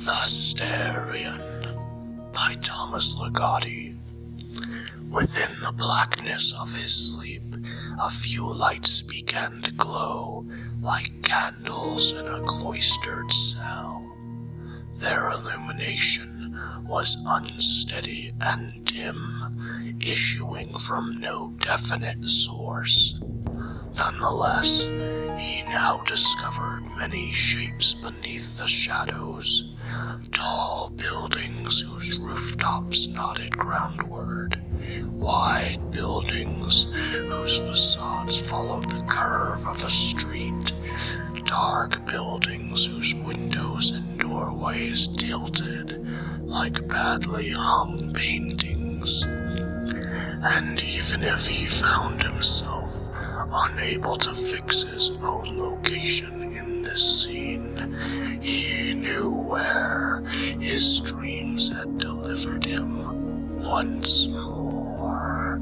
Vastarien by Thomas Ligotti. Within the blackness of his sleep, a few lights began to glow like candles in a cloistered cell. Their illumination was unsteady and dim, issuing from no definite source. Nonetheless, he now discovered many shapes beneath the shadows, tall buildings whose rooftops nodded groundward, wide buildings whose facades followed the curve of a street, dark buildings whose windows and doorways tilted like badly hung paintings. And even if he found himself unable to fix his own location in this scene, he knew where his dreams had delivered him once more.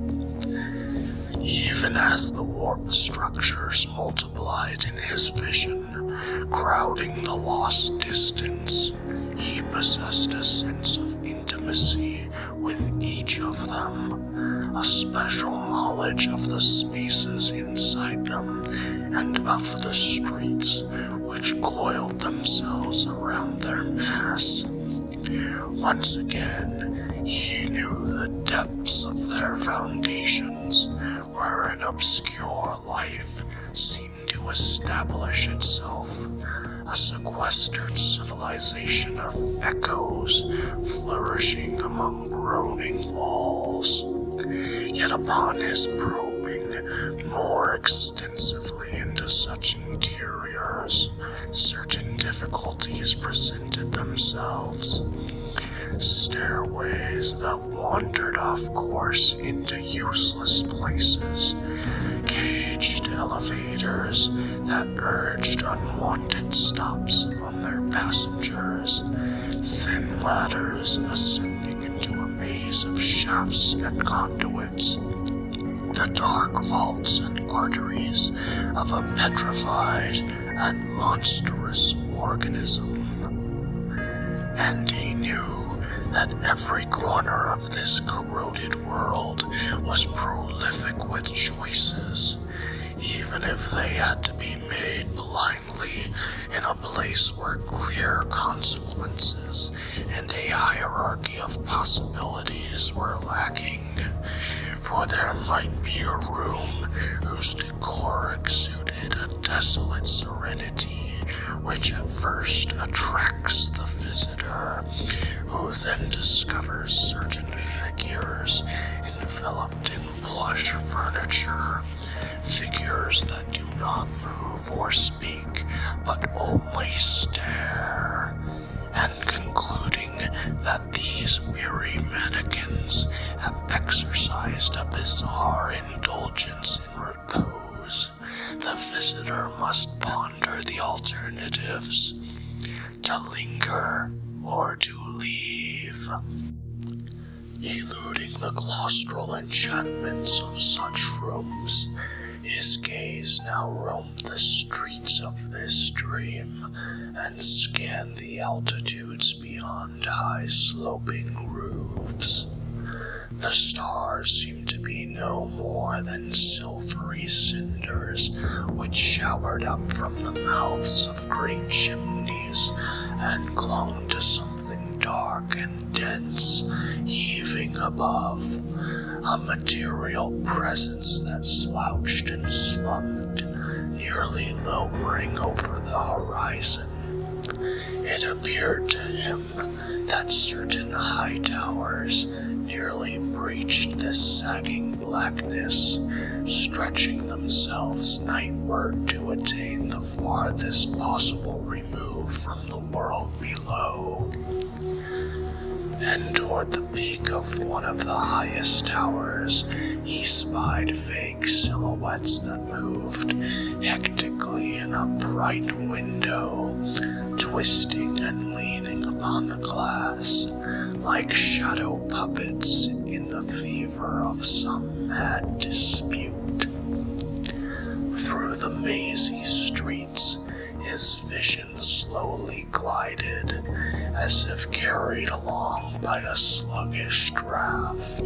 Even as the warped structures multiplied in his vision, crowding the lost distance, he possessed a sense of intimacy with each of them, a special knowledge of the spaces inside them and of the streets which coiled themselves around their mass. Once again, he knew the depths of their foundations, where an obscure life seemed to establish itself, a sequestered civilization of echoes flourishing among groaning walls. Yet upon his probing more extensively into such interiors, certain difficulties presented themselves. Stairways that wandered off course into useless places, caged elevators that urged unwanted stops on their passengers, thin ladders ascending into a maze of shafts and conduits, the dark vaults and arteries of a petrified and monstrous organism. And he knew that every corner of this corroded world was prolific with choices, even if they had to be made blindly in a place where clear consequences and a hierarchy of possibilities were lacking. For there might be a room whose decor exuded a desolate serenity, which at first attracts the visitor, who then discovers certain figures enveloped in plush furniture, figures that do not move or speak, but only stare, and concluding that these weary mannequins have exercised a bizarre indulgence in repose, the visitor must ponder the alternatives: to linger or to leave. Eluding the claustral enchantments of such rooms, his gaze now roamed the streets of this dream and scanned the altitudes beyond high sloping roofs. The stars seemed to be no more than silvery cinders which showered up from the mouths of great chimneys and clung to something dark and dense heaving above, a material presence that slouched and slumped, nearly lowering over the horizon. It appeared to him that certain high towers nearly breached this sagging blackness, stretching themselves nightward to attain the farthest possible remove from the world below. And toward the peak of one of the highest towers, he spied vague silhouettes that moved hectically in a bright window, twisting and leaning upon the glass, like shadow puppets in the fever of some mad dispute. Through the mazy streets, his vision slowly glided, as if carried along by a sluggish draft.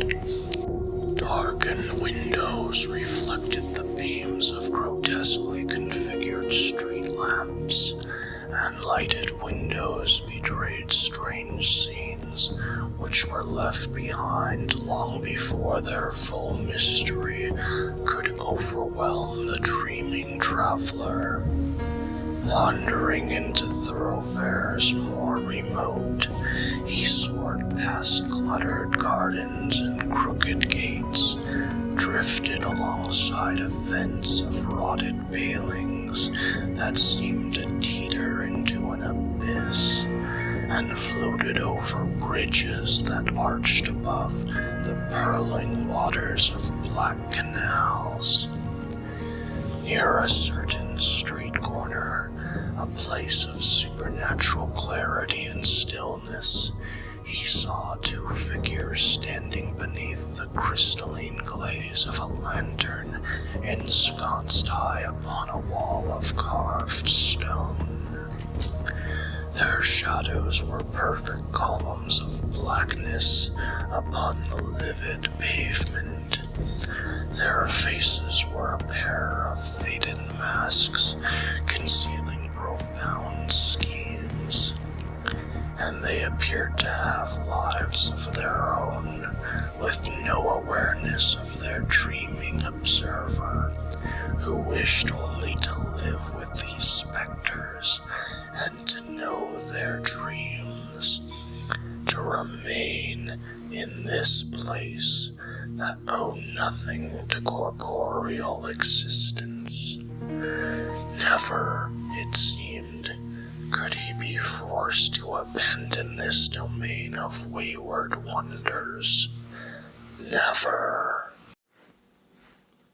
Darkened windows reflected the beams of grotesquely configured street lamps, and lighted windows betrayed strange scenes which were left behind long before their full mystery could overwhelm the dreaming traveler. Wandering into thoroughfares more remote, he soared past cluttered gardens and crooked gates, drifted alongside a fence of rotted palings that seemed to teeter into an abyss, and floated over bridges that arched above the purling waters of black canals. Near a certain street corner, a place of supernatural clarity and stillness, he saw two figures standing beneath the crystalline glaze of a lantern ensconced high upon a wall of carved stone. Their shadows were perfect columns of blackness upon the livid pavement. Their faces were a pair of faded masks concealing profound schemes, and they appeared to have lives of their own, with no awareness of their dreaming observer, who wished only to live with these specters and to know their dreams, to remain in this place that owed nothing to corporeal existence. Never, it seemed, could he be forced to abandon this domain of wayward wonders. Never.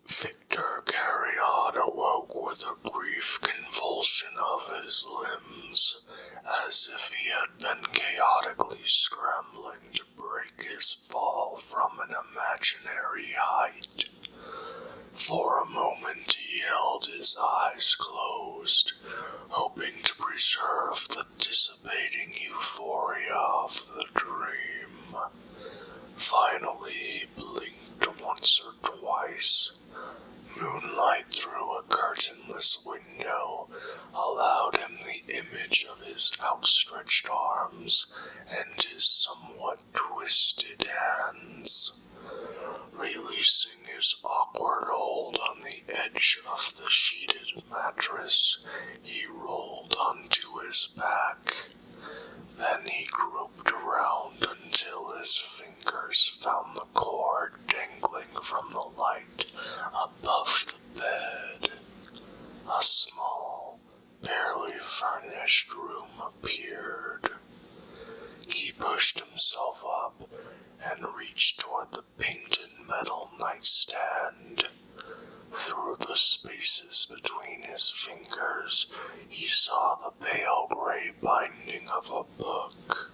Victor Carrion awoke with a brief convulsion of his limbs, as if he had been chaotically scrambling to break his fall from an imaginary height. For a moment he held his eyes closed, hoping to preserve the dissipating euphoria of the dream. Finally he blinked once or twice. Moonlight through a curtainless window allowed him the image of his outstretched arms and his somewhat twisted hands. Releasing his awkward hold on the edge of the sheeted mattress, he rolled onto his back. Then he groped around until his fingers found the cord dangling from the light above the bed. A small, barely furnished room appeared. He pushed himself up and reached toward the painted metal nightstand. Through the spaces between his fingers, he saw the pale gray binding of a book,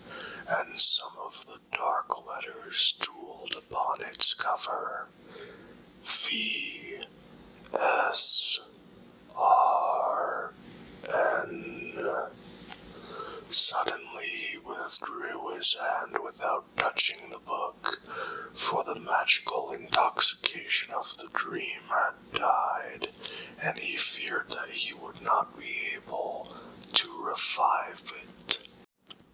and some of the dark letters jeweled upon its cover. V.S.R.N. Suddenly he withdrew his hand without touching the book, for the magical intoxication of the dream had died, and he feared that he would not be able to revive it.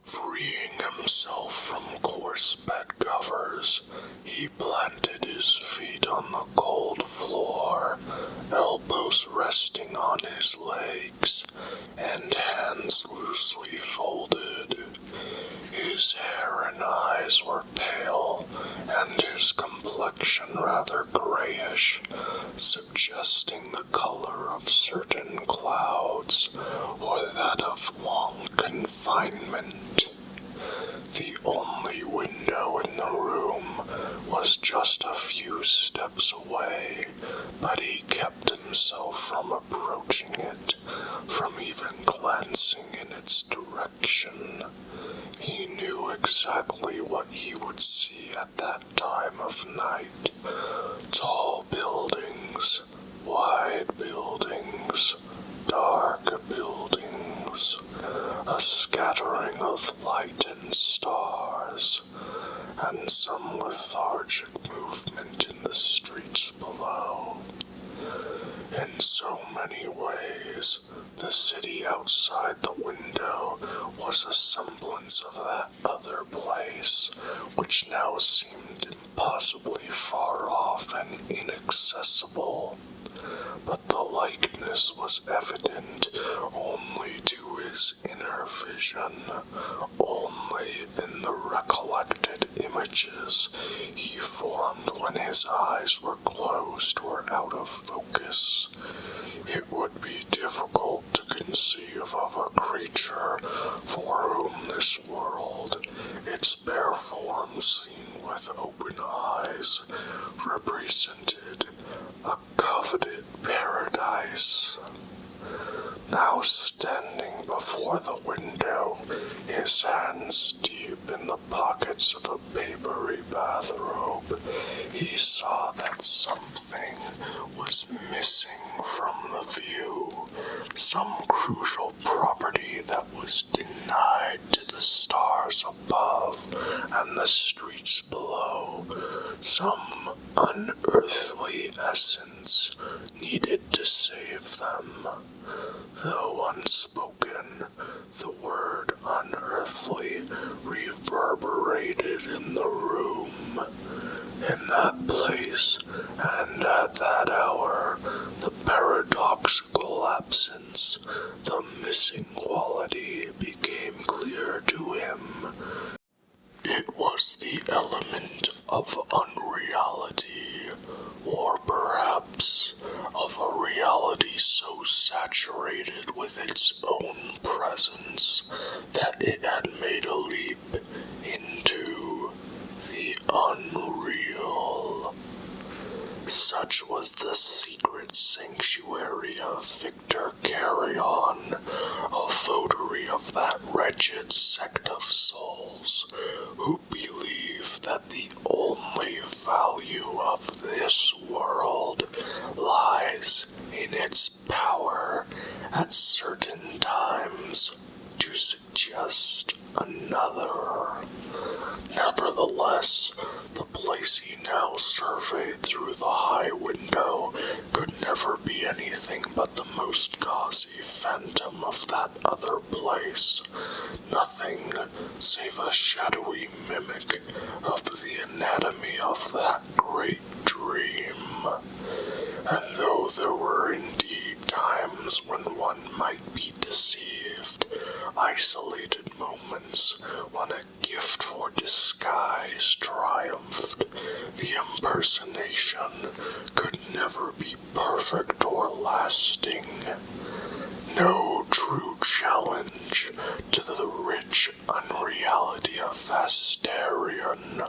Freeing himself from coarse bed covers, he planted his feet on the cold floor, elbows resting on his legs, and hands loosely folded. His hair and eyes were pale, and his complexion rather grayish, suggesting the color of certain clouds, or that of long confinement. The only window in the room was just a few steps away, but he kept himself from approaching it, from even glancing in its direction. He knew exactly what he would see at that time of night. Tall buildings, wide buildings, dark buildings, a scattering of light and stars, and some lethargic movement in the streets below. In so many ways, the city outside the window was a semblance of that other place, which now seemed impossibly far off and inaccessible. But the likeness was evident only to his inner vision, only in the recollected images he formed when his eyes were closed or out of focus. It would be difficult to conceive of a creature for whom this world, its bare form seen with open eyes, represented a coveted paradise. Now standing before the window, his hands deep in the pockets of a papery bathrobe, he saw that something was missing from the view, some crucial property that was denied to the stars above and the streets below, some unearthly essence needed to save them. Though unspoken, the word unearthly reverberated in the room. In that place, and at that hour, the paradoxical absence, the missing quality became clear to him. It was the element of unreality, or perhaps of a reality so saturated with its own presence that it had made a leap into the unreal. Such was the secret sanctuary of Victor Carrion, a votary of that wretched sect of souls who believe that the only value of this world lies in its power at certain times to suggest another. Nevertheless, the place he now surveyed through the high window could never be anything but the most gauzy phantom of that other place, nothing save a shadowy mimic of the anatomy of that great dream. And though there were indeed times when one might be deceived, isolated moments when a gift for disguise triumphed, the impersonation could never be perfect or lasting. No true challenge to the rich unreality of Vastarien,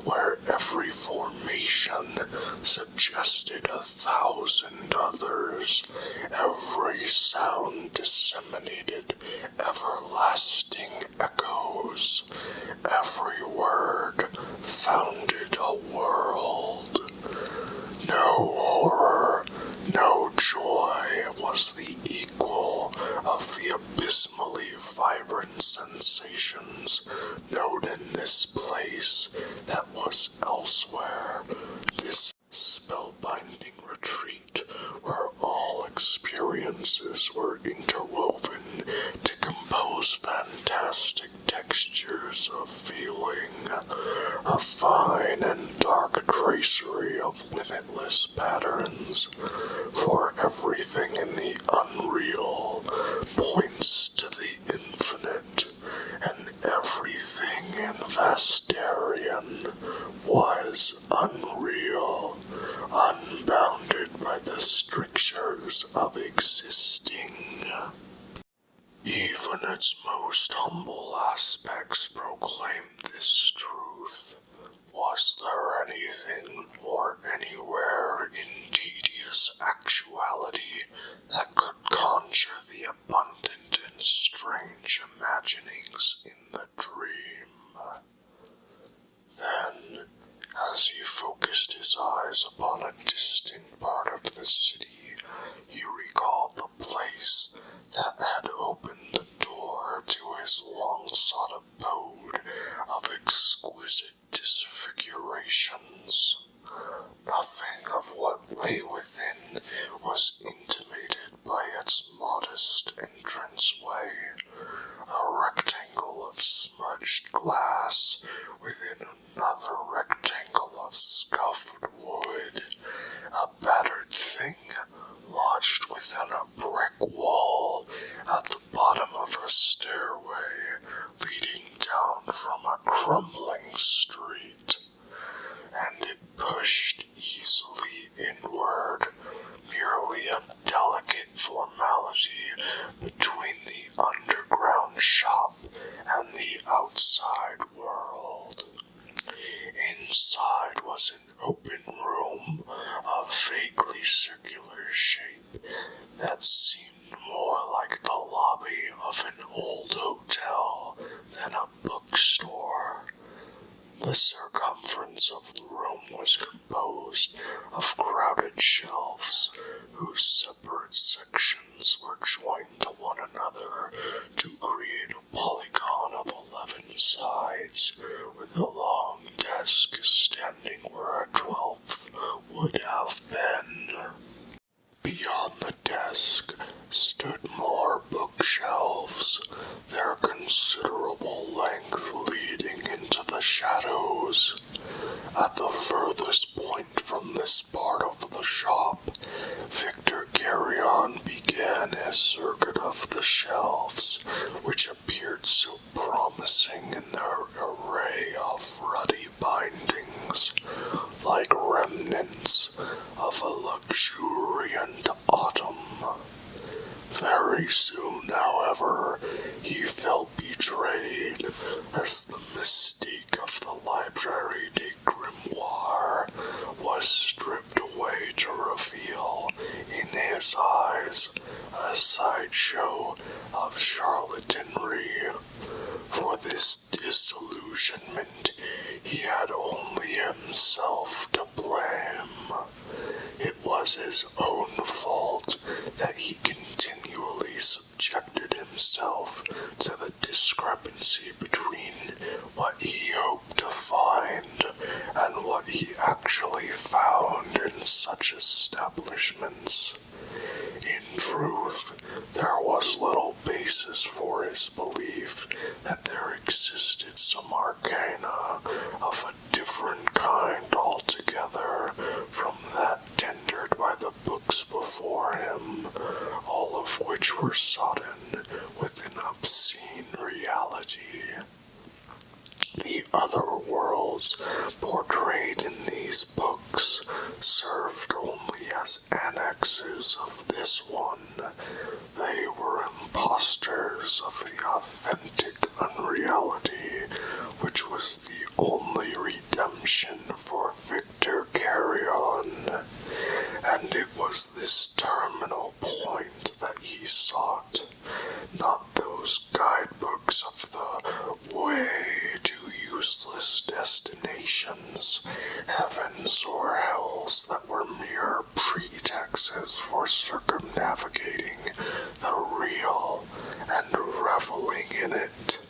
where every formation suggested 1,000 others, every sound disseminated everlasting echoes, every word founded a world. No horror, no joy was the equal of the abysmally vibrant sensations known in this place that was elsewhere, this spellbinding retreat where all experiences were interwoven to compose fantastic textures of feeling, a fine and dark tracery of limitless patterns, for everything in the unreal points to the infinite, and everything in Vastarien was unreal, unbounded by the strictures of existing. Even its most humble aspects proclaimed this truth. Was there anything or anywhere in tedious actuality that could conjure the abundant and strange imaginings in the dream? Then, as he focused his eyes upon a distant part of the city, he recalled the place that had opened the door closer to his long-sought abode of exquisite disfigurations. Nothing of what lay within was intimated by its modest entranceway. A rectangle of smudged glass within another rectangle of scuffed wood, a battered thing lodged within a brick wall at the bottom of a stairway leading down from a crumbling street, and it pushed easily inward, merely a delicate formality between the underground shop and the outside world. Inside was an open room of vaguely circular shape that seemed more like the lobby of an old hotel than a bookstore. The circumference of the room was composed of crowded shelves, whose separate sections were joined to one another to create a polygon of 11 sides, with a long desk standing where a 12th would have been. Beyond the desk stood more bookshelves, their considerable length leading into the shadows. At the furthest point from this part of the shop, Victor Carrion began his circuit of the shelves, which appeared so promising in their array of ruddy bindings, like remnants of a luxuriant autumn. Very soon, however, he felt betrayed, as the mystique of the Library des Grimoires was stripped away to reveal, in his eyes, a sideshow of charlatanry. For this disillusionment, he had only himself to blame. It was his own fault that he continually subjected himself to the discrepancy between what he hoped to find and what he actually found in such establishments. In truth, there was little basis for his belief that there existed some arcana of a different kind altogether from that tendered by the books before him, all of which were sodden with an obscene reality. The other worlds portrayed in these books served only as annexes of this one. They were impostors of the authentic unreality, which was the only redemption for Victor Carrion. And it was this terminal point that he sought, not those guidebooks of the way to useless destinations, heavens or hells that were mere pretexts for circumnavigating the real and reveling in it.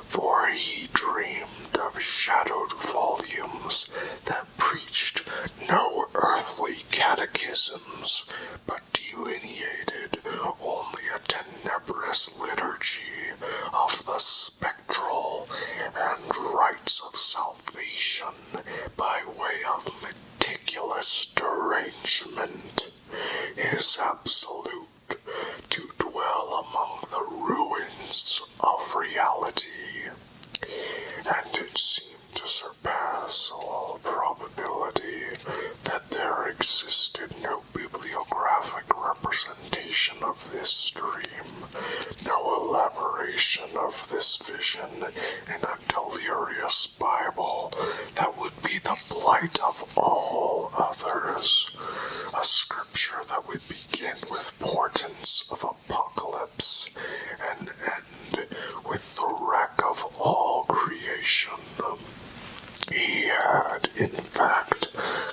For he dreamed of shadowed volumes that preached no earthly catechisms, but delineated only a tenebrous liturgy of the spectral and rites of salvation by way of meticulous derangement. His absolute to dwell among the ruins of reality, and it seemed to surpass all probability that there existed no bibliographic representation of this dream, no elaboration of this vision in a delirious Bible that would be the blight of all others, a scripture that would begin with portents of apocalypse and end with the wreck of all creation. He had, in fact,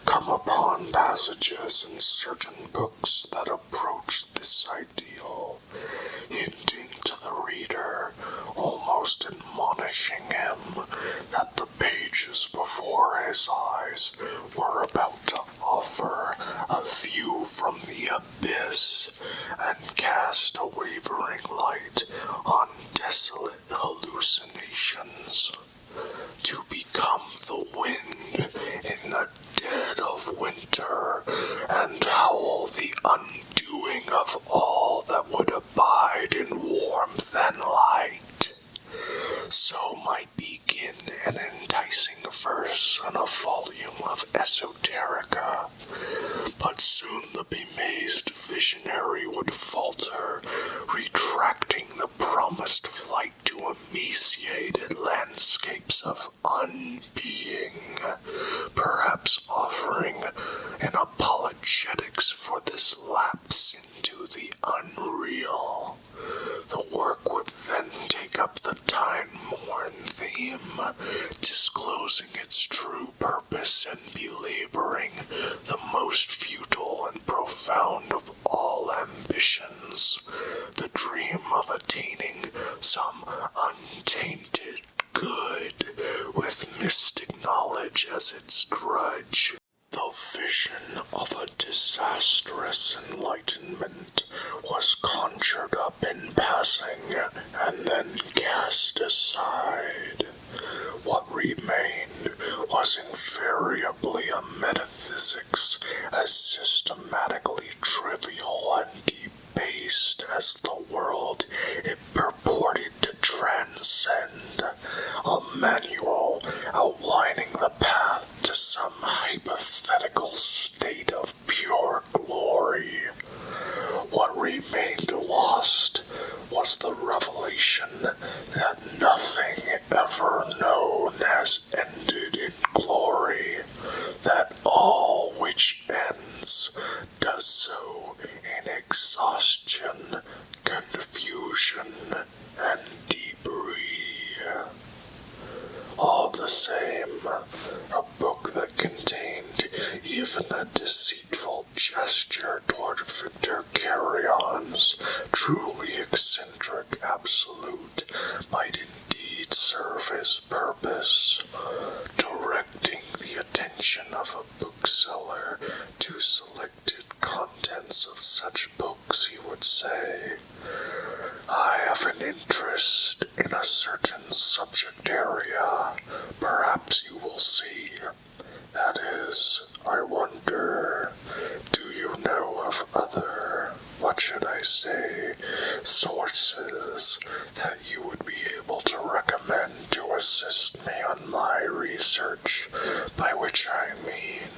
come upon passages in certain books that approached this ideal, hinting to the reader admonishing him that the pages before his eyes were about to offer a view from the abyss and cast a wavering light on desolate hallucinations, to become the wind in the dead of winter and howl the undoing of all that would abide in warmth and light. So might begin an enticing verse in a volume of esoterica, but soon the bemazed visionary would falter, retracting the promised flight to emaciated landscapes of unbeing, perhaps offering an apologetics for this lapse into the unreal. The work would then take up the time-worn theme, disclosing its true purpose and belaboring the most futile and profound of all ambitions, the dream of attaining some untainted good, with mystic knowledge as its drudge. The vision of a disastrous enlightenment was conjured up in passing and then cast aside. What remained was invariably a metaphysics as systematically trivial and debased as the world it purported to transcend, a manual outlining the path to some hypothetical state of pure glory. What remained lost was the revelation that nothing ever known has ended in glory, that all which ends does so in exhaustion, confusion, and debris. All the same, a book that contained even a deceitful gesture toward Victor Carrion's truly eccentric absolute might indeed serve his purpose, directing the attention of a bookseller to selected contents of such books. He would say, "I have an interest in a certain subject area. Perhaps you will see. That is, I wonder, do you know of other, what should I say, sources that you would be able to recommend to assist me on my research, by which I mean..."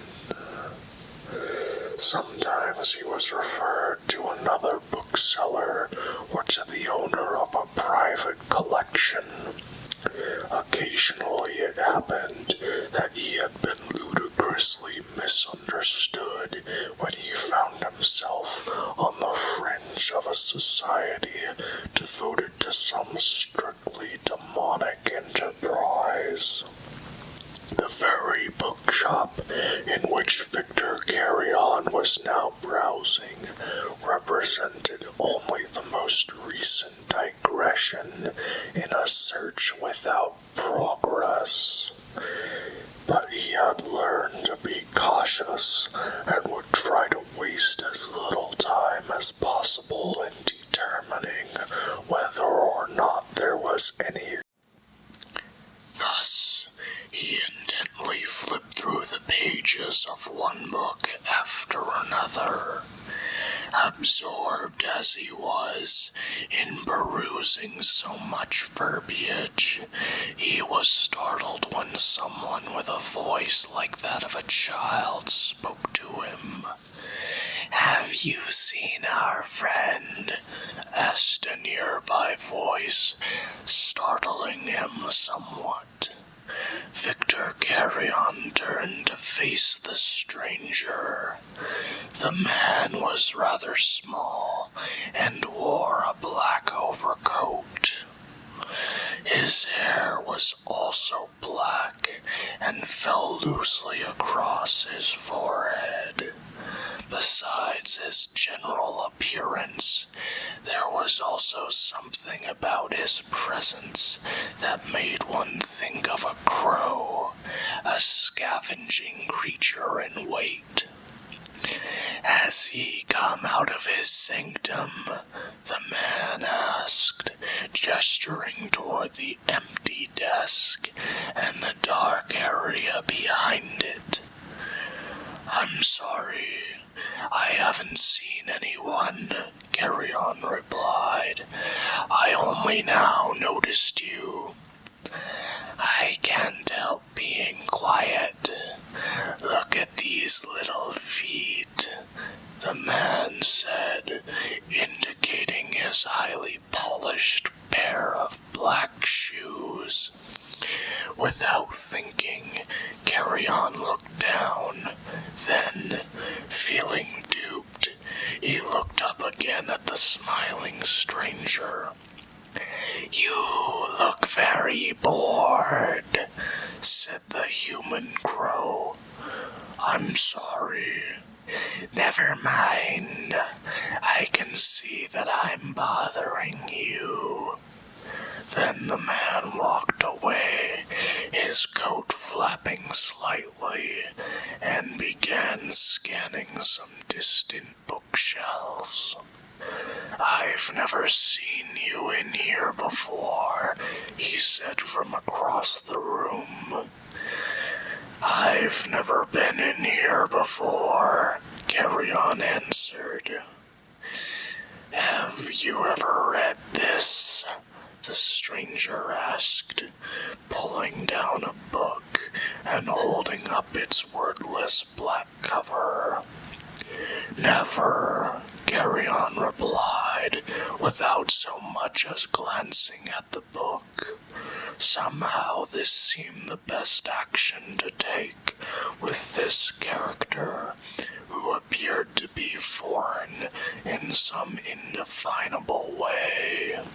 Sometimes he was referred to another bookseller or to the owner of a private collection. Occasionally it happened that he had been ludicrously misunderstood when he found himself on the fringe of a society devoted to some strictly demonic enterprise. The very bookshop in which Victor Carrion was now browsing represented only the most recent digression in a search without progress. But he had learned to be cautious and would try to waste as little time as possible in determining whether or not there was any. Thus, he intently flipped through the pages of one book after another. Absorbed as he was in perusing so much verbiage, he was startled when someone with a voice like that of a child spoke to him. "Have you seen our friend?" asked a nearby voice, startling him somewhat. Victor Carrion turned to face the stranger. The man was rather small and wore a black overcoat. His hair was also black and fell loosely across his forehead, Besides his general appearance, there was also something about his presence that made one think of a crow, a scavenging creature in wait. As he came out of his sanctum, the man asked, gesturing toward the empty desk and the dark area behind it. "I'm sorry, I haven't seen anyone," Carrion replied. "I only now noticed you." "I can't help being quiet. Look at these little feet," the man said, indicating his highly polished pair of black shoes. Without thinking, Carrion looked down. Then, feeling duped, he looked up again at the smiling stranger. "You look very bored," said the human crow. "I'm sorry." "Never mind. I can see that I'm bothering you." Then the man walked away, his coat flapping slightly, and began scanning some distant bookshelves. "I've never seen you in here before," he said from across the room. "I've never been in here before," Carrion answered. "Have you ever read this?" the stranger asked, pulling down a book and holding up its wordless black cover. "Never," Carrion replied, without so much as glancing at the book. Somehow this seemed the best action to take with this character, who appeared to be foreign in some indefinable way.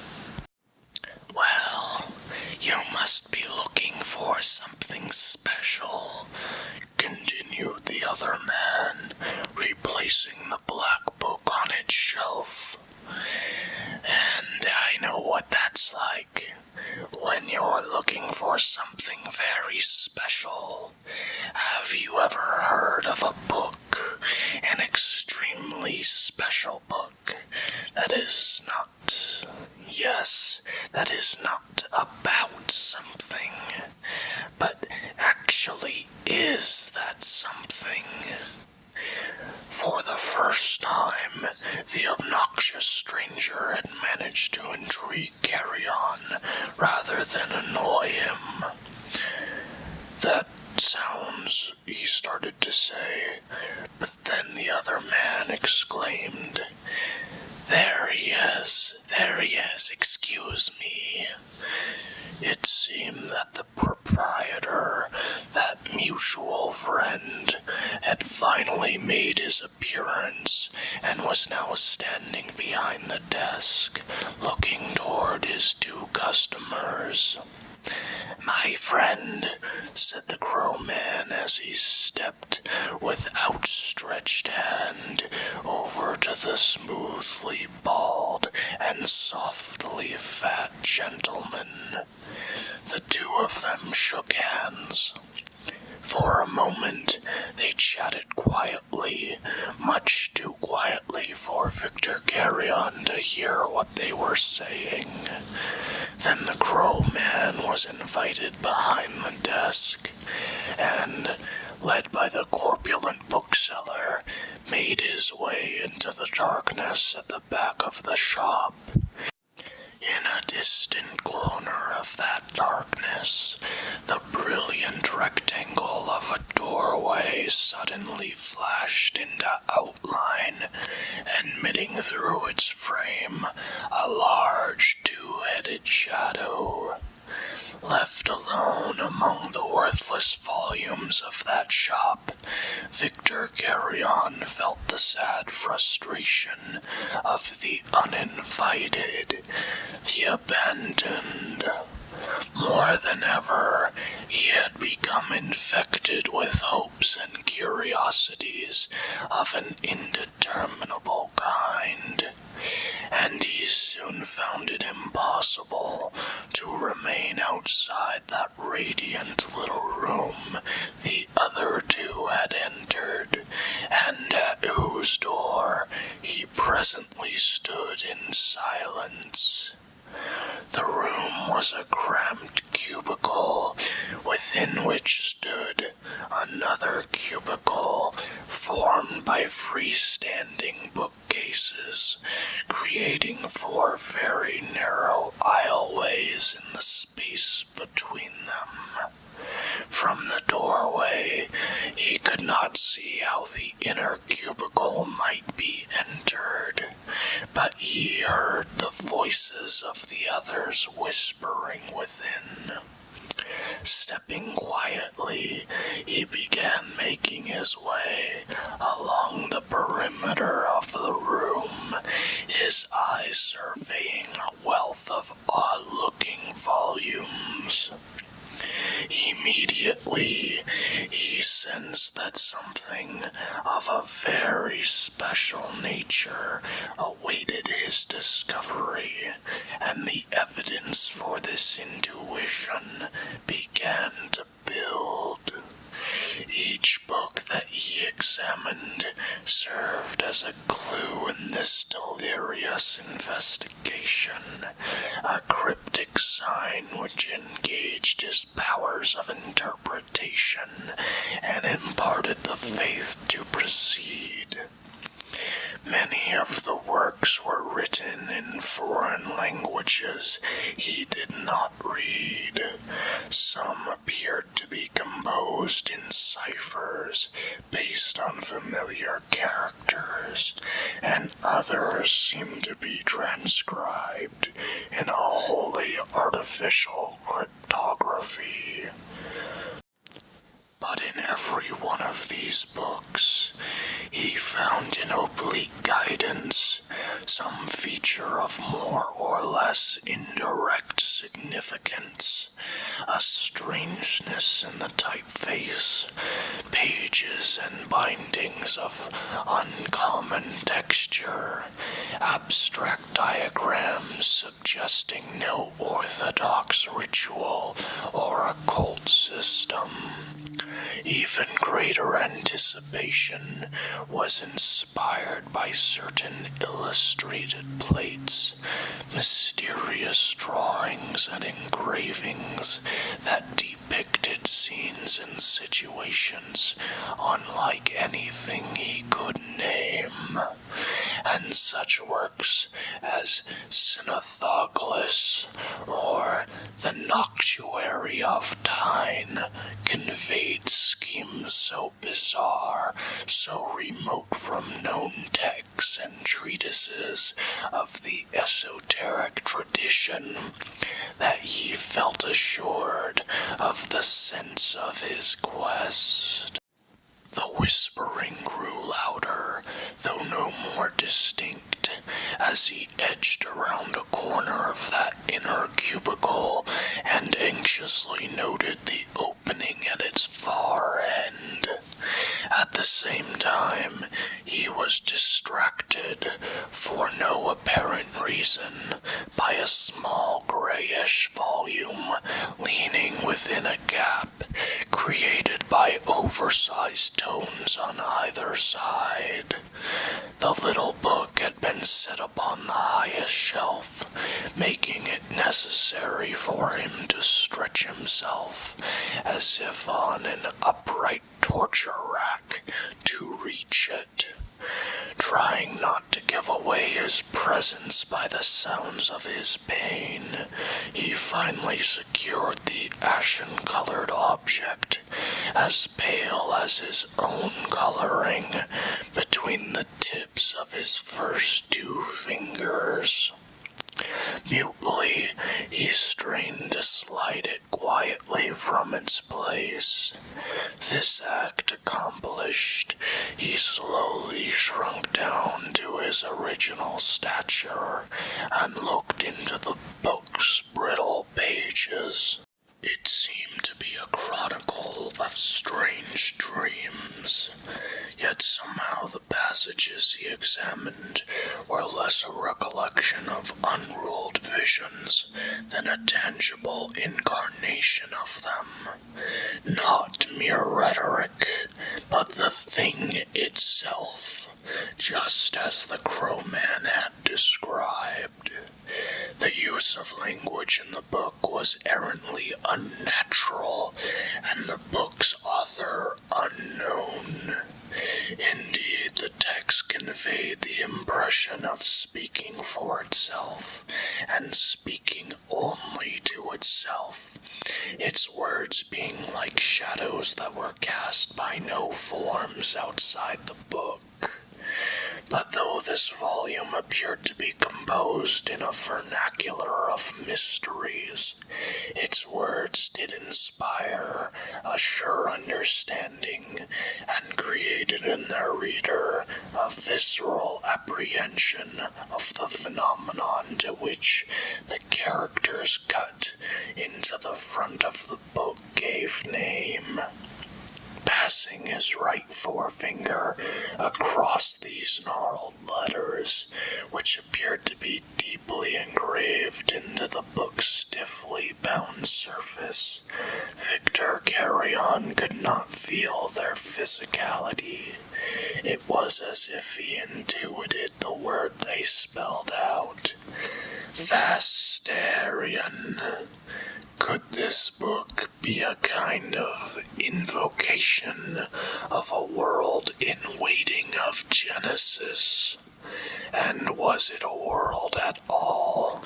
"Well, you must be looking for something special," continued the other man, replacing the black book on its shelf. "And I know what that's like. When you're looking for something very special, have you ever heard of a book, an extremely special book, that is not about something, but actually is that something?" For the first time, the obnoxious stranger had managed to intrigue Carrion rather than annoy him. "That sounds," he started to say, but then the other man exclaimed, There he is, excuse me." It seemed that the proprietor, that mutual friend, had finally made his appearance and was now standing behind the desk, looking toward his two customers. "My friend," said the Crow-man as he stepped with outstretched hand over to the smoothly bald and softly fat gentleman. The two of them shook hands. For a moment, they chatted quietly, much too quietly for Victor Carrion to hear what they were saying. Then the Crow-man was invited behind the desk, and, led by the corpulent bookseller, made his way into the darkness at the back of the shop. In a distant corner of that darkness, the brilliant rectangle of a doorway suddenly flashed into outline, admitting through its frame a large two-headed shadow. Left alone among the worthless volumes of that shop, Victor Carrion felt the sad frustration of the uninvited, the abandoned. More than ever, he had become infected with hopes and curiosities of an indeterminable kind, and he soon found it impossible to remain outside that radiant little room the other two had entered, and at whose door he presently stood in silence. The room was a cramped cubicle, within which stood another cubicle formed by freestanding bookcases, creating 4 very narrow aisleways in the space between them. From the doorway, he could not see how the inner cubicle might be entered, but he heard the voices of the others whispering within. Stepping quietly, he began making his way along the perimeter of the room, his eyes surveying a wealth of odd-looking volumes. Immediately, he sensed that something of a very special nature awaited his discovery, and the evidence for this intuition began to build. Each book that he examined served as a clue in this delirious investigation, a cryptic sign which engaged his powers of interpretation and imparted the faith to proceed. Many of the works were written in foreign languages he did not read. Some appeared to be composed in ciphers based on familiar characters, and others seemed to be transcribed in a wholly artificial cryptography. But in every one of these books, he found an oblique guidance, some feature of more or less indirect significance, a strangeness in the typeface, pages and bindings of uncommon texture, abstract diagrams suggesting no orthodox ritual or occult system. Even greater anticipation was inspired by certain illustrated plates, mysterious drawings and engravings that depicted scenes and situations unlike anything he could name, and such works as Synethoglis or The Noctuary of Tyne conveyed schemes so bizarre, so remote from known texts and treatises of the esoteric tradition, that he felt assured of the sense of his quest. The whispering grew louder, though no more distinct, as he edged around a corner of that inner cubicle and anxiously noted the opening at its far end. At the same time, he was distracted, for no apparent reason, by a small grayish volume leaning within a gap created by oversized tomes on either side. The little book had been set upon the highest shelf, making it necessary for him to stretch himself, as if on an upright torture rack, to reach it. Trying not to give away his presence by the sounds of his pain, he finally secured the ashen-colored object, as pale as his own coloring, between the tips of his first 2 fingers. Mutely, he strained to slide it quietly from its place. This act accomplished, he slowly shrunk down to his original stature and looked into the book's brittle pages. It seemed to be a chronicle of strange dreams, yet somehow the passages he examined were less a recollection of unruled visions than a tangible incarnation of them. Not mere rhetoric, but the thing itself, just as the Crowman had described. The use of language in the book was errantly unnatural, and the book's author unknown. Indeed, the text conveyed the impression of speaking for itself, and speaking only to itself, its words being like shadows that were cast by no forms outside the book. But though this volume appeared to be composed in a vernacular of mysteries, its words did inspire a sure understanding, and created in their reader a visceral apprehension of the phenomenon to which the characters cut into the front of the book gave name. Passing his right forefinger across these gnarled letters, which appeared to be deeply engraved into the book's stiffly bound surface, Victor Carrion could not feel their physicality. It was as if he intuited the word they spelled out. Vastarien. Could this book be a kind of invocation of a world in waiting of Genesis? And was it a world at all?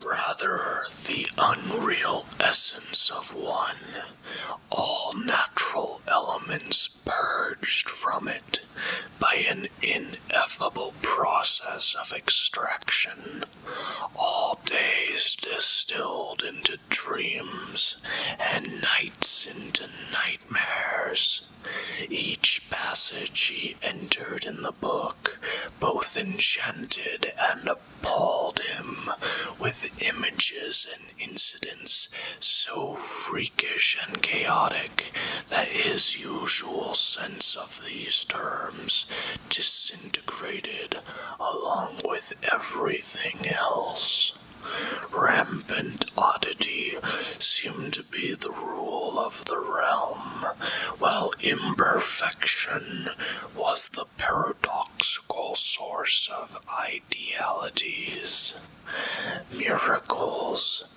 Rather, the unreal essence of one, all natural elements purged from it by an ineffable process of extraction, all days distilled into dreams, and nights into nightmares. Each passage he entered in the book both enchanted and appalled him with images and incidents so freakish and chaotic that his usual sense of these terms disintegrated along with everything else. Rampant oddity seemed to be the rule of the realm, while imperfection was the paradoxical source of idealities. Miracles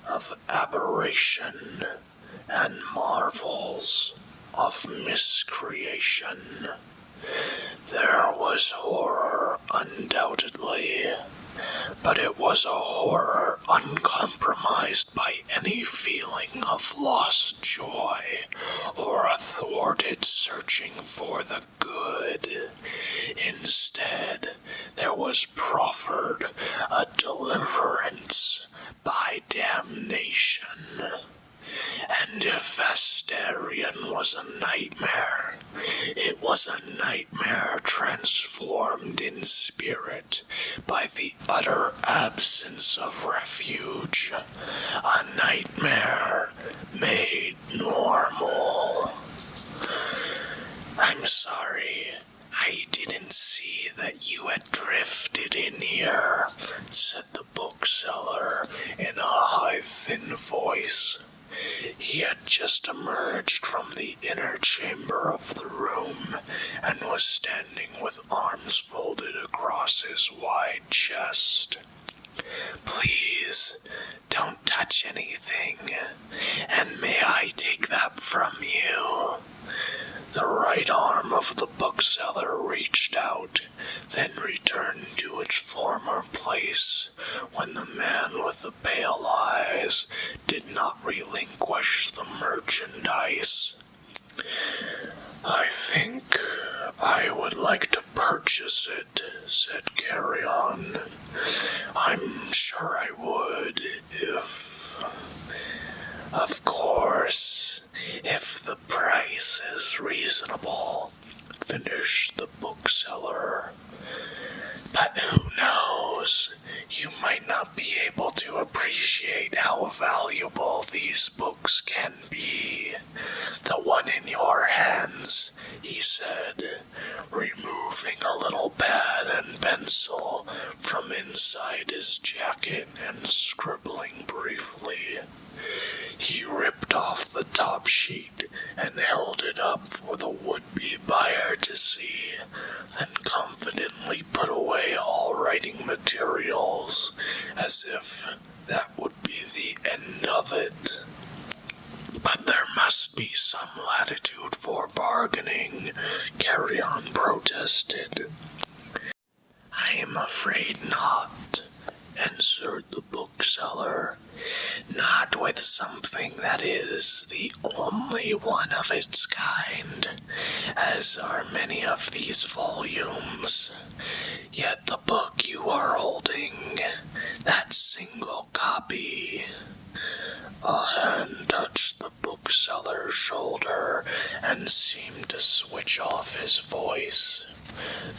of aberration and marvels of miscreation. There was horror, undoubtedly, but it was a horror uncompromised by any feeling of lost joy or a thwarted searching for the good. Instead, there was proffered a deliverance by damnation. And if Vastarien was a nightmare, it was a nightmare transformed in spirit by the utter absence of refuge, a nightmare made normal. I'm sorry, I didn't see that you had drifted in here, said the bookseller in a high, thin voice. He had just emerged from the inner chamber of the room, and was standing with arms folded across his wide chest. Please, don't touch anything, and may I take that from you? The right arm of the bookseller reached out, then returned to its former place, when the man with the pale eyes did not relinquish the merchandise. I think I would like to purchase it, said Carrion. I'm sure I would if... Of course, if the price is reasonable, finished the bookseller. But who knows? knows, you might not be able to appreciate how valuable these books can be. The one in your hands, he said, removing a little pad and pencil from inside his jacket and scribbling briefly. He ripped off the top sheet and held it up for the would-be buyer to see, then confidently put away all writing materials, as if that would be the end of it. But there must be some latitude for bargaining, Carrion protested. I am afraid not, answered the bookseller. Not with something that is the only one of its kind, as are many of these volumes. Yet the book you are holding, that single copy. A hand touched the bookseller's shoulder and seemed to switch off his voice.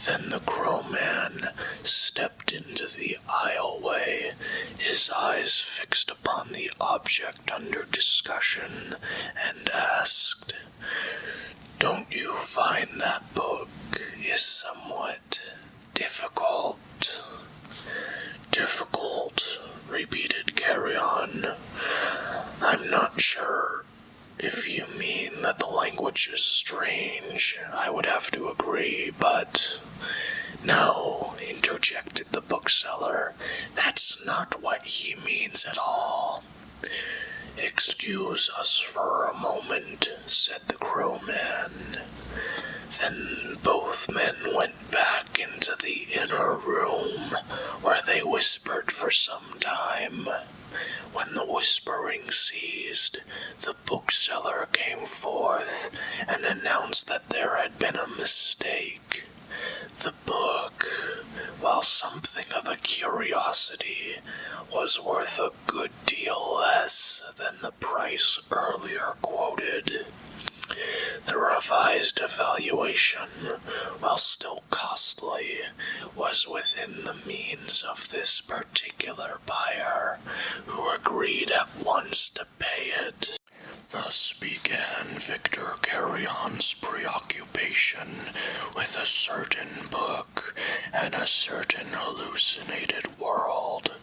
Then the Crowman stepped into the aisleway, his eyes fixed upon the object under discussion, and asked, Don't you find that book is somewhat difficult? Difficult, repeated Carrion. I'm not sure. If you mean that the language is strange, I would have to agree, but... No, interjected the bookseller, that's not what he means at all. Excuse us for a moment, said the Crowman. Then both men went back into the inner room, where they whispered for some time. When the whispering ceased, the bookseller came forth and announced that there had been a mistake. The book, while something of a curiosity, was worth a good deal less than the price earlier quoted. The revised evaluation, while still costly, was within the means of this particular buyer, who agreed at once to pay it. Thus began Victor Carrion's preoccupation with a certain book and a certain hallucinated world,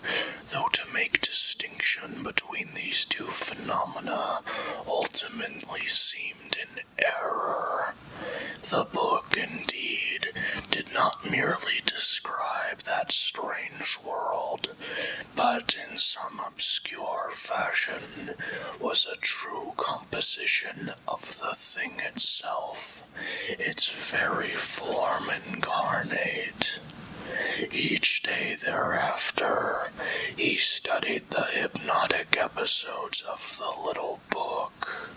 though to make distinction between these two phenomena ultimately seemed an error. The book, indeed, did not merely describe that strange world, but in some obscure fashion was a true composition of the thing itself, its very form incarnate. Each day thereafter, he studied the hypnotic episodes of the little book.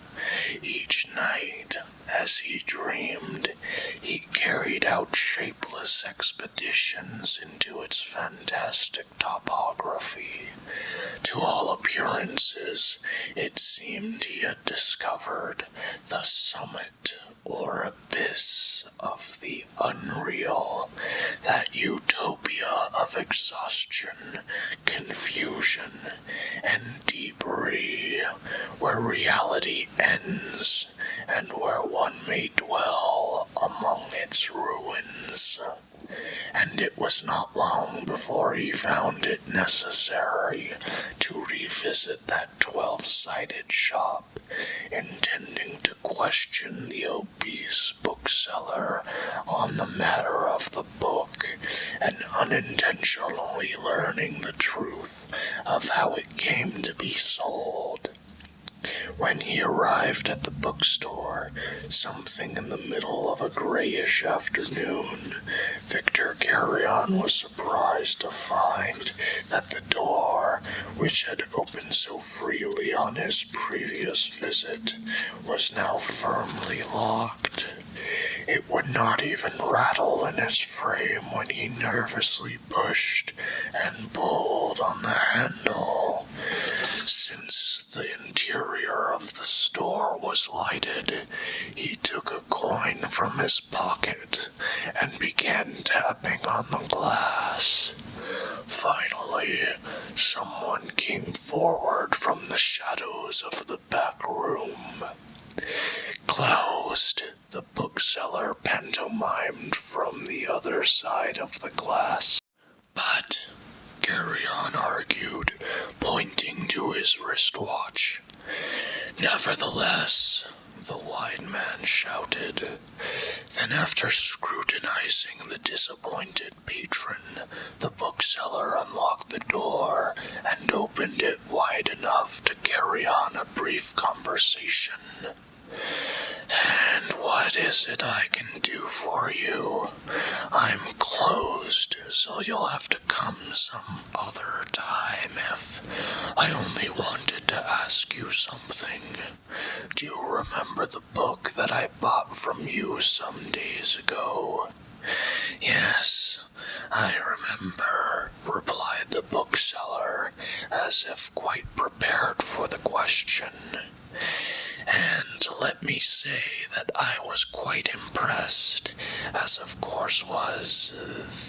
Each night, as he dreamed, he carried out shapeless expeditions into its fantastic topography. To all appearances, it seemed he had discovered the summit or abyss of the unreal, that utopia of exhaustion, confusion, and debris, where reality ends and where one may dwell among its ruins. And it was not long before he found it necessary to revisit that 12-sided shop, intending to question the obese bookseller on the matter of the book, and unintentionally learning the truth of how it came to be sold. When he arrived at the bookstore, something in the middle of a grayish afternoon, Victor Carrion was surprised to find that the door, which had opened so freely on his previous visit, was now firmly locked. It would not even rattle in his frame when he nervously pushed and pulled on the handle. Since the interior of the store was lighted, he took a coin from his pocket and began tapping on the glass. Finally, someone came forward from the shadows of the back room. "Closed," the bookseller pantomimed from the other side of the glass. "But," Carrion argued, pointing to his wristwatch. "Nevertheless," the wide man shouted. Then, after scrutinizing the disappointed patron, the bookseller unlocked the door and opened it wide enough to carry on a brief conversation. "And what is it I can do for you? I'm closed, so you'll have to come some other time if I only wanted to ask you something. Do you remember the book that I bought from you some days ago?" "Yes, I remember," replied the bookseller, as if quite prepared for the question. "And let me say that I was quite impressed, as of course was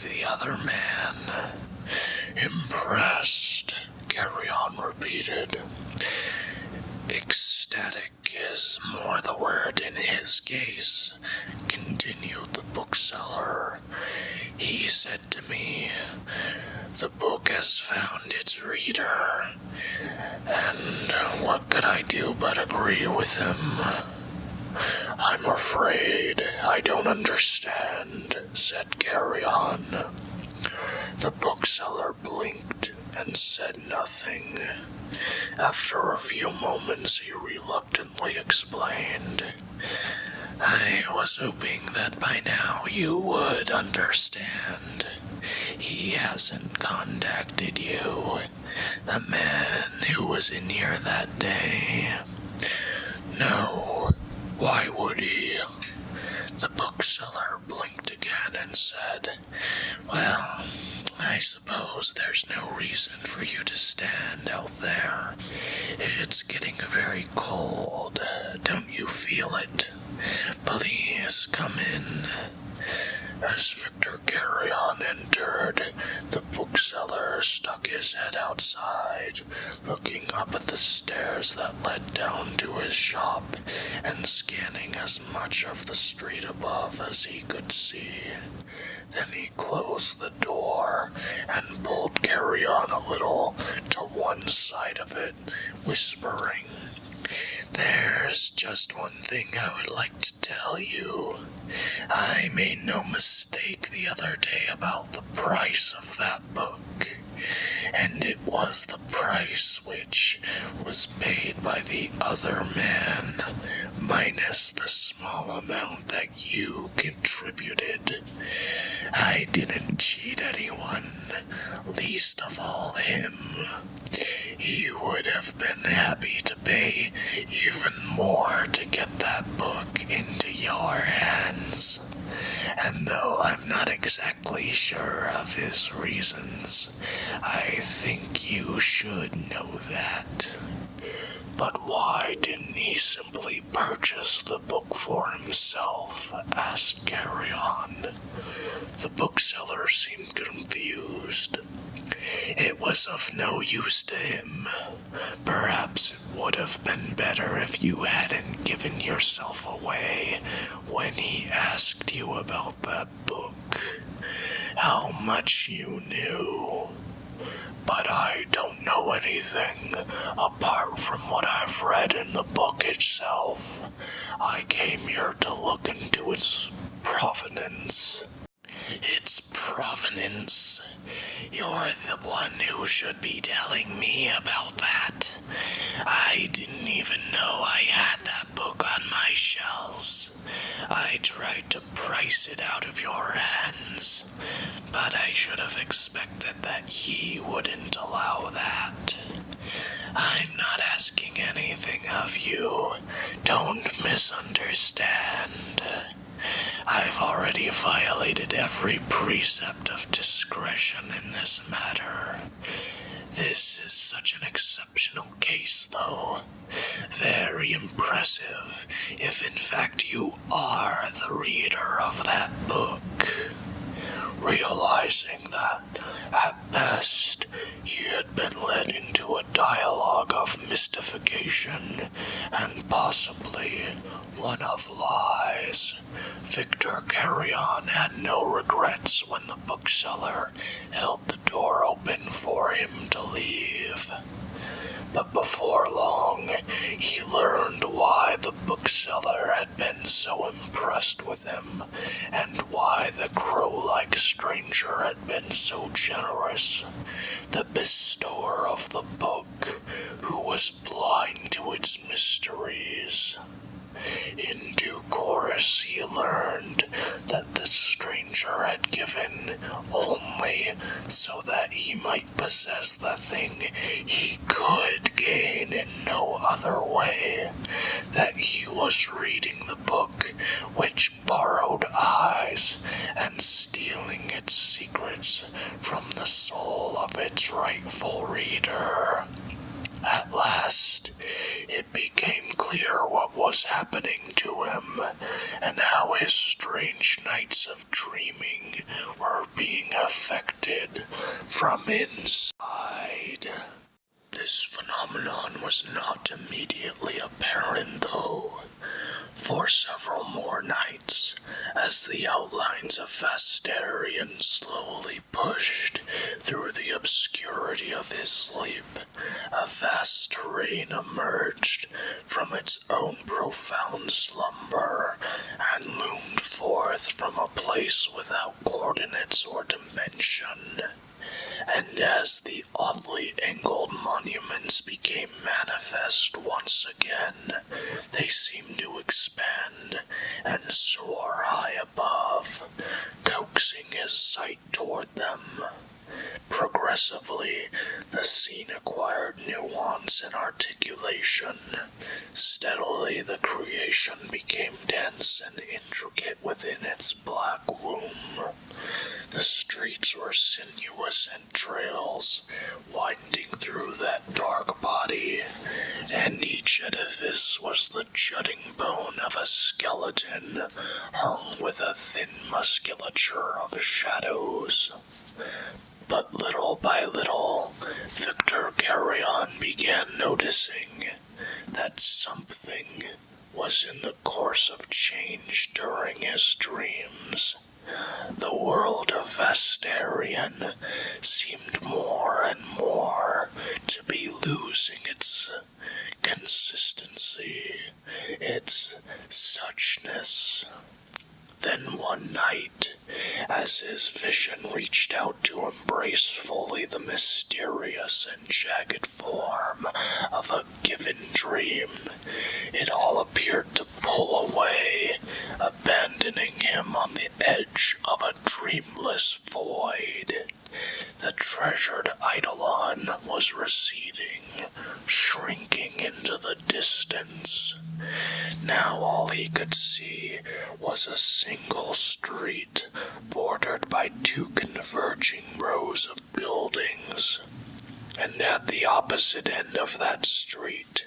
the other man." "Impressed," Carrion repeated. "Ecstatic is more the word in his case," continued the bookseller. "He said to me, 'The book has found its reader,' and what could I do but agree with him?" "I'm afraid I don't understand," said Carrion. The bookseller blinked and said nothing. After a few moments, he reluctantly explained, "I was hoping that by now you would understand. He hasn't contacted you, the man who was in here that day." "No, why would he?" The bookseller blinked again and said, "Well, I suppose there's no reason for you to stand out there. It's getting very cold. Don't you feel it? Please come in." As Victor Carrion entered, the bookseller stuck his head outside, looking up at the stairs that led down to his shop, and scanning as much of the street above as he could see. Then he closed the door and pulled Carrion a little to one side of it, whispering, "There's just one thing I would like to tell you. I made no mistake the other day about the price of that book, and it was the price which was paid by the other man, minus the small amount that you contributed. I didn't cheat anyone, least of all him. He would have been happy to pay even more to get that book into your hands. And though I'm not exactly sure of his reasons, I think you should know that." "But why didn't he simply purchase the book for himself?" asked Carrion. The bookseller seemed confused. "It was of no use to him. Perhaps it would have been better if you hadn't given yourself away when he asked you about that book. How much you knew." "But I don't know anything apart from what I've read in the book itself. I came here to look into its provenance." "Its provenance? You're the one who should be telling me about that. I didn't even know I had that book on my shelves. I tried to price it out of your hands, but I should have expected that he wouldn't allow that. I'm not asking anything of you. Don't misunderstand. I've already violated every precept of discretion in this matter. This is such an exceptional case, though. Very impressive, if in fact you are the reader of that book." Realizing that, at best, he had been led into a dialogue of mystification, and possibly one of lies. Victor Carrion had no regrets when the bookseller held the door open for him to leave. But before long, he learned why the bookseller had been so impressed with him, and why the crow-like stranger had been so generous. The bestower of the book, who was blind to its mysteries. In due course, he learned that the stranger had given only so that he might possess the thing he could gain in no other way, that he was reading the book which borrowed eyes, and stealing its secrets from the soul of its rightful reader. At last, it became clear what was happening to him, and how his strange nights of dreaming were being affected from inside. This phenomenon was not immediately apparent, though. For several more nights, as the outlines of Vastarien slowly pushed through the obscurity of his sleep, a vast terrain emerged from its own profound slumber, and loomed forth from a place without coordinates or dimension. And as the oddly angled monuments became manifest once again, they seemed to expand and soar high above, coaxing his sight toward them. Progressively, the scene acquired nuance and articulation. Steadily, the creation became dense and intricate within its black womb. The streets were sinuous entrails, winding through that dark body, and each edifice was the jutting bone of a skeleton, hung with a thin musculature of shadows. But little by little, Victor Carrion began noticing that something was in the course of change during his dreams. The world of Vastarien seemed more and more to be losing its consistency, its suchness. Then one night, as his vision reached out to embrace fully the mysterious and jagged form of a given dream, it all appeared to pull away, abandoning him on the edge of a dreamless void. The treasured eidolon was receding, shrinking into the distance. Now all he could see was a single street, bordered by two converging rows of buildings. And at the opposite end of that street,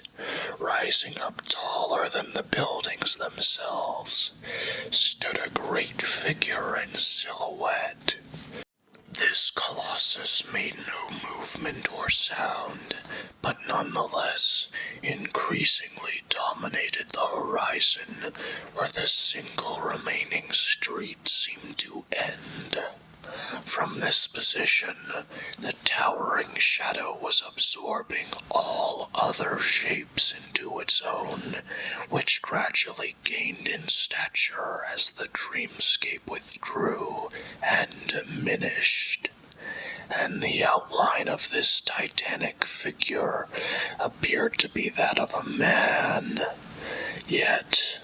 rising up taller than the buildings themselves, stood a great figure in silhouette. This colossus made no movement or sound, but nonetheless increasingly dominated the horizon where the single remaining street seemed to end. From this position, the towering shadow was absorbing all other shapes into its own, which gradually gained in stature as the dreamscape withdrew and diminished. And the outline of this titanic figure appeared to be that of a man, yet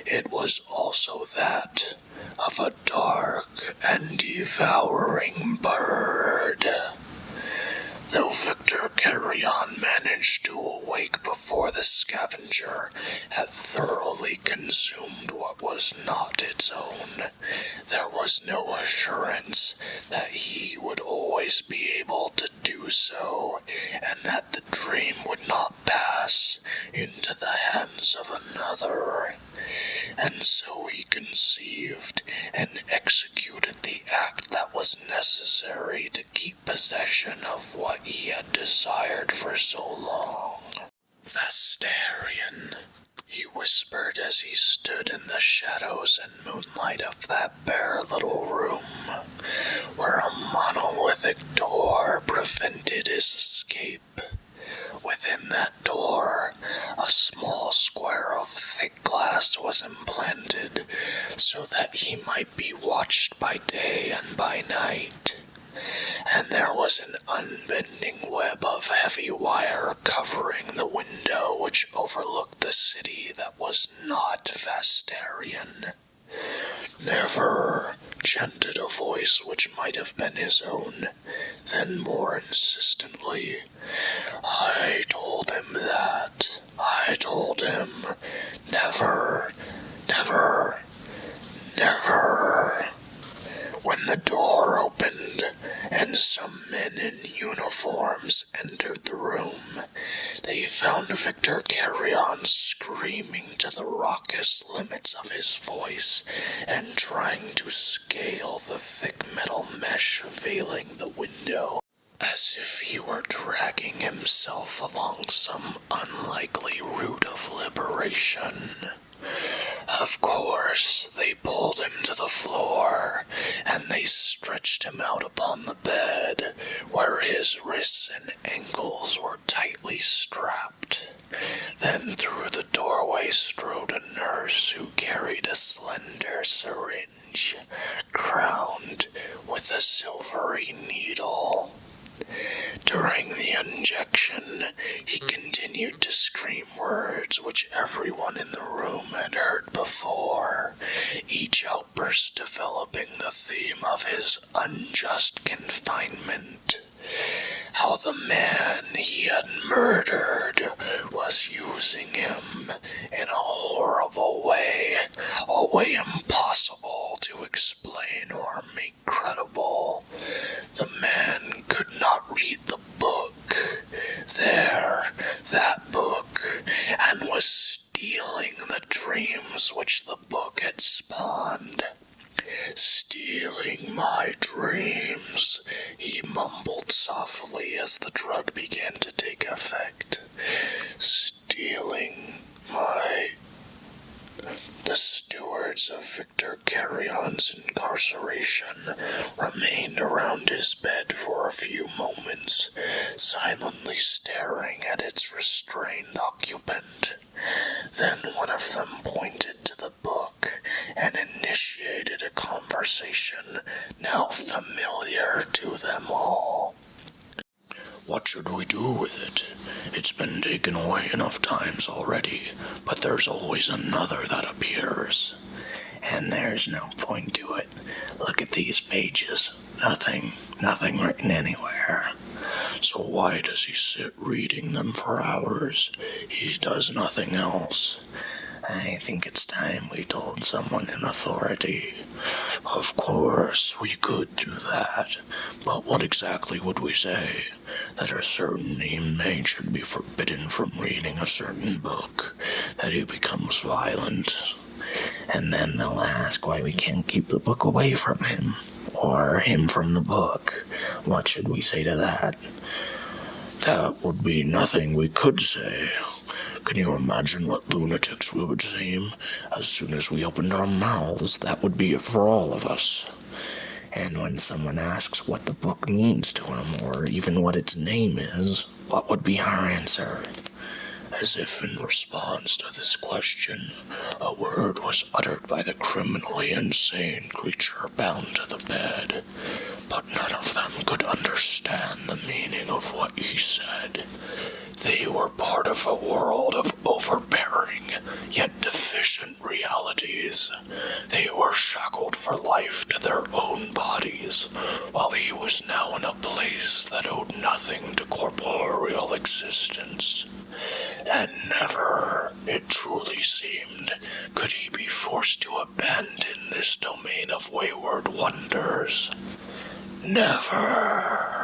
it was also that of a dark and devouring bird. Though Victor Carrion managed to awake before the scavenger had thoroughly consumed what was not its own, there was no assurance that he would always be able to do so, and that the dream would not pass into the hands of another. and so he conceived and executed the act that was necessary to keep possession of what he had desired for so long. Vastarien, he whispered as he stood in the shadows and moonlight of that bare little room, where a monolithic door prevented his escape. Within that door, a small square of thick glass was implanted, so that he might be watched by day and by night. And there was an unbending web of heavy wire covering the window which overlooked the city that was not Vastarien. Never, chanted a voice which might have been his own, then more insistently, I told him that. I told him. Never, never, never. When the door opened, and some men in uniforms entered the room, they found Victor Carrion screaming to the raucous limits of his voice and trying to scale the thick metal mesh veiling the window, as if he were dragging himself along some unlikely route of liberation. Of course, they pulled him to the floor, and they stretched him out upon the bed, where his wrists and ankles were tightly strapped. Then through the doorway strode a nurse who carried a slender syringe, crowned with a silvery needle. During the injection, he continued to scream words which everyone in the room had heard before, each outburst developing the theme of his unjust confinement. How the man he had murdered was using him in a horrible way, a way impossible to explain or make credible. The man could not read the book, that book, and was stealing the dreams which the book had spawned. Stealing my dreams, he mumbled softly as the drug began to take effect. Stealing my... The stewards of Victor Carrion's incarceration remained around his bed for a few moments, silently staring at its restrained occupant. Then one of them pointed to the book and initiated a conversation now familiar to them all. What should we do with it? It's been taken away enough times already, but there's always another that appears. And there's no point to it. Look at these pages. Nothing written anywhere. So why does he sit reading them for hours? He does nothing else. I think it's time we told someone in authority. Of course, we could do that, but what exactly would we say? That a certain inmate should be forbidden from reading a certain book, that he becomes violent, and then they'll ask why we can't keep the book away from him, or him from the book. What should we say to that? That would be nothing we could say. Can you imagine what lunatics we would seem? As soon as we opened our mouths, that would be it for all of us. And when someone asks what the book means to him, or even what its name is, what would be our answer? As if in response to this question, a word was uttered by the criminally insane creature bound to the bed, but none of them could understand the meaning of what he said. They were part of a world of overbearing, yet deficient realities. They were shackled for life to their own bodies, while he was now in a place that owed nothing to corporeal existence. And never, it truly seemed, could he be forced to abandon this domain of wayward wonders. Never.